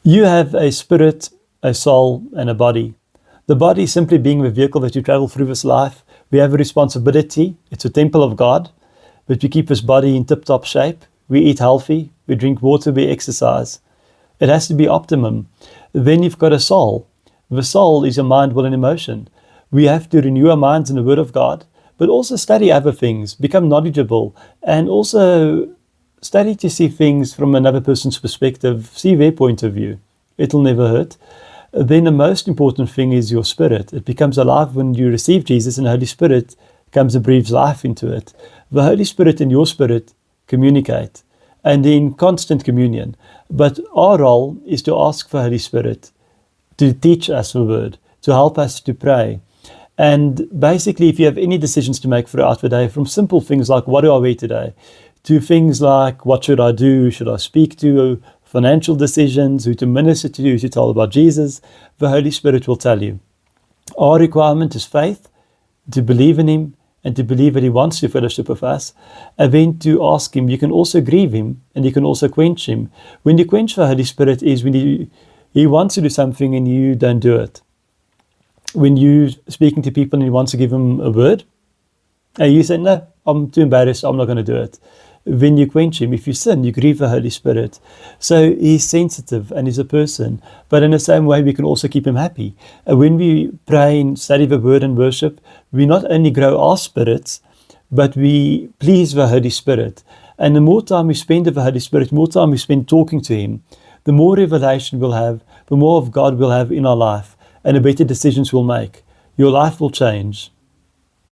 You have a spirit, a soul, and a body. The body simply being the vehicle that you travel through this life. We have a responsibility. It's a temple of God, but we keep this body in tip-top shape. We eat healthy. We drink water. We exercise. It has to be optimum. Then you've got a soul. The soul is your mind, will, and emotion. We have to renew our minds in the Word of God, but also study other things, become knowledgeable, and also study to see things from another person's perspective, see their point of view. It'll never hurt. Then the most important thing is your spirit. It becomes alive when you receive Jesus, and the Holy Spirit comes and breathes life into it. The Holy Spirit and your spirit communicate, and in constant communion. But our role is to ask for Holy Spirit to teach us the Word, to help us to pray. And basically, if you have any decisions to make throughout the day, from simple things like what do I wear today, to things like what should I do, should I speak to, financial decisions, who to minister to, who to tell about Jesus, the Holy Spirit will tell you. Our requirement is faith, to believe in Him, and to believe that He wants to fellowship with us, and then to ask Him. You can also grieve Him, and you can also quench Him. When you quench the Holy Spirit is when He wants to do something and you don't do it. When you're speaking to people and He wants to give them a word, and you say, no, I'm too embarrassed, I'm not going to do it. When you quench Him, if you sin, you grieve the Holy Spirit. So He's sensitive and He's a person. But in the same way, we can also keep Him happy. And when we pray and study the Word and worship, we not only grow our spirits, but we please the Holy Spirit. And the more time we spend with the Holy Spirit, the more time we spend talking to Him, the more revelation we'll have, the more of God we'll have in our life, and the better decisions we'll make. Your life will change.